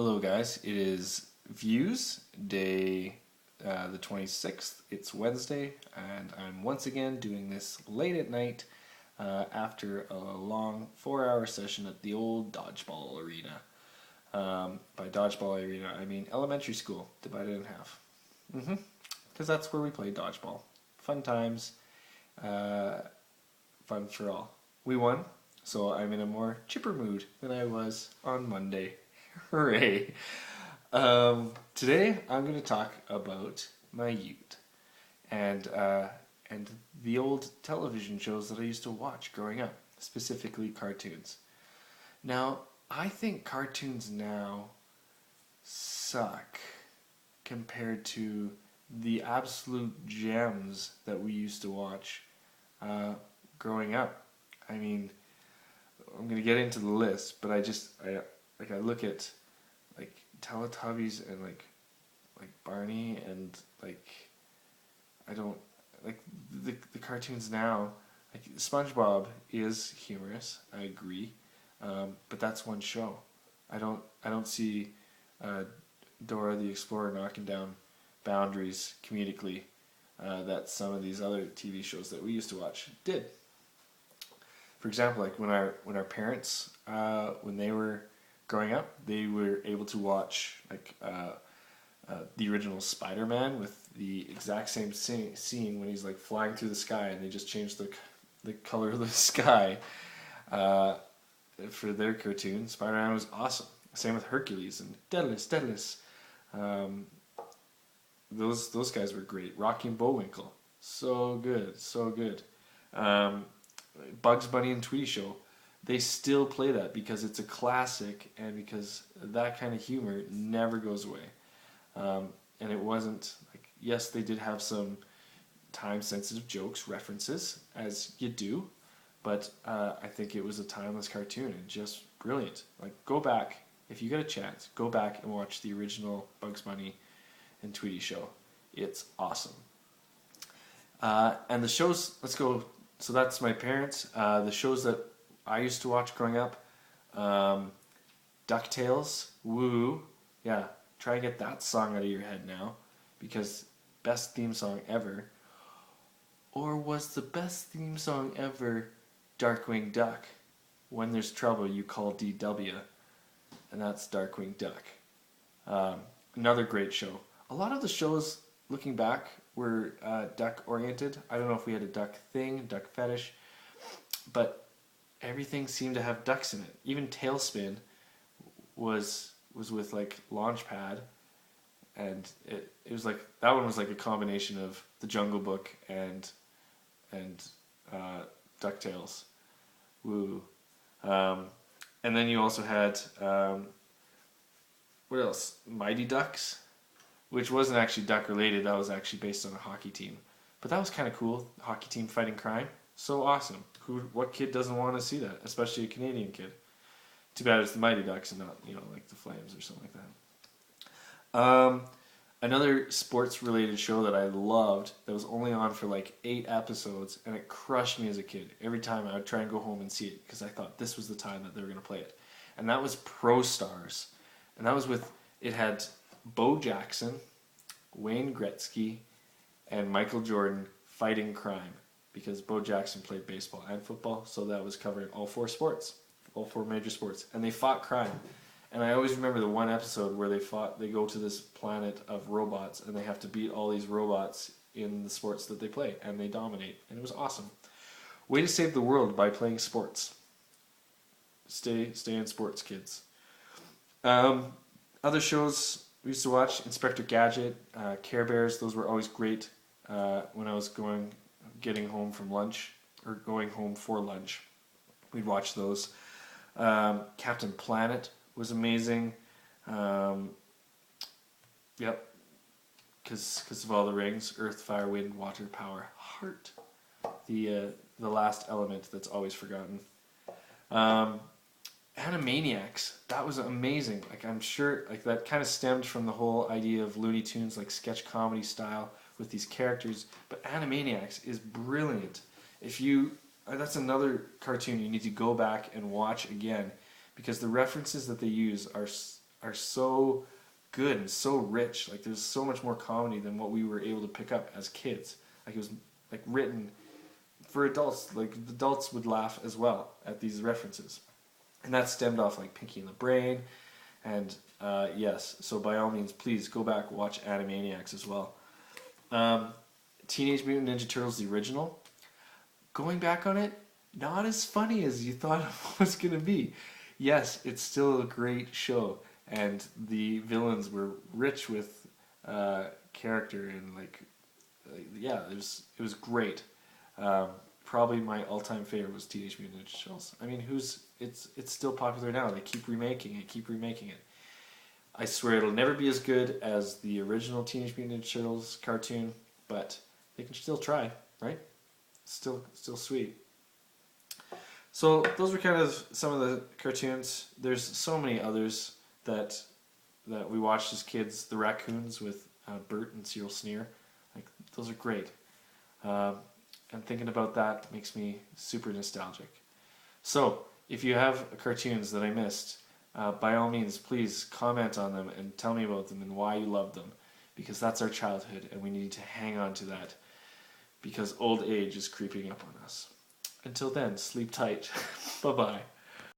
Hello guys, it is VEWS day the 26th. It's Wednesday and I'm once again doing this late at night after a long 4-hour session at the old dodgeball arena. By dodgeball arena I mean elementary school divided in half. Because that's where we play dodgeball. Fun times, fun for all. We won, so I'm in a more chipper mood than I was on Monday. Hooray! Today I'm going to talk about my youth and the old television shows that I used to watch growing up, specifically cartoons. Now, I think cartoons now suck compared to the absolute gems that we used to watch growing up. I mean, I'm going to get into the list, but I look at like Teletubbies and like Barney and I don't like the cartoons now. Like SpongeBob is humorous, I agree, but that's one show. I don't see Dora the Explorer knocking down boundaries comedically that some of these other TV shows that we used to watch did. For example, like when our parents when they were growing up, they were able to watch the original Spider-Man with the exact same scene when he's like flying through the sky, and they just changed the color of the sky for their cartoon. Spider-Man was awesome. Same with Hercules and Daedalus. Those guys were great. Rocky and Bullwinkle, so good, so good. Bugs Bunny and Tweety Show. They still play that because it's a classic and because that kind of humor never goes away. And it wasn't like, yes, they did have some time-sensitive jokes, references, as you do, but I think it was a timeless cartoon and just brilliant. Like, go back, if you get a chance, go back and watch the original Bugs Bunny and Tweety Show. It's awesome. And the shows, let's go, so that's my parents. The shows that I used to watch growing up, DuckTales, woo, yeah, try and get that song out of your head now, because best theme song ever. Or was the best theme song ever Darkwing Duck? When there's trouble, you call DW, and that's Darkwing Duck. Another great show. A lot of the shows, looking back, were duck-oriented. I don't know if we had a duck thing, duck fetish, but everything seemed to have ducks in it. Even Tailspin was with like Launchpad, and it was like, that one was like a combination of The Jungle Book and DuckTales. Woo. And then you also had what else? Mighty Ducks, which wasn't actually duck related. That was actually based on a hockey team, but that was kind of cool. Hockey team fighting crime, so awesome. What kid doesn't want to see that, especially a Canadian kid? Too bad it's the Mighty Ducks and not, like the Flames or something like that. Another sports-related show that I loved that was only on for like 8 episodes, and it crushed me as a kid. Every time I would try and go home and see it because I thought this was the time that they were going to play it. And that was Pro Stars. And that was it had Bo Jackson, Wayne Gretzky, and Michael Jordan fighting crime, because Bo Jackson played baseball and football, so that was covering all 4 sports, all 4 major sports, and they fought crime. And I always remember the one episode where they go to this planet of robots, and they have to beat all these robots in the sports that they play, and they dominate, and it was awesome. Way to save the world by playing sports. Stay in sports, kids. Other shows we used to watch, Inspector Gadget, Care Bears, those were always great when I was getting home from lunch, or going home for lunch. We'd watch those. Captain Planet was amazing. Yep. Because of all the rings, earth, fire, wind, water, power, heart. The last element that's always forgotten. Animaniacs, that was amazing. Like, I'm sure like that kind of stemmed from the whole idea of Looney Tunes, like sketch comedy style with these characters, but Animaniacs is brilliant. That's another cartoon you need to go back and watch again, because the references that they use are so good and so rich. Like there's so much more comedy than what we were able to pick up as kids. Like it was like written for adults. Like adults would laugh as well at these references, and that stemmed off like Pinky and the Brain, and yes. So by all means, please go back and watch Animaniacs as well. Teenage Mutant Ninja Turtles the original. Going back on it, not as funny as you thought it was gonna be. Yes, it's still a great show, and the villains were rich with character and yeah, it was great. Probably my all-time favorite was Teenage Mutant Ninja Turtles. I mean, it's still popular now. They keep remaking it. I swear it'll never be as good as the original Teenage Mutant Ninja Turtles cartoon, but they can still try, right? Still sweet. So those were kind of some of the cartoons. There's so many others that we watched as kids. The Raccoons with Bert and Cyril Sneer, like those are great. And thinking about that makes me super nostalgic. So if you have cartoons that I missed, by all means, please comment on them and tell me about them and why you love them, because that's our childhood and we need to hang on to that, because old age is creeping up on us. Until then, sleep tight. Bye-bye.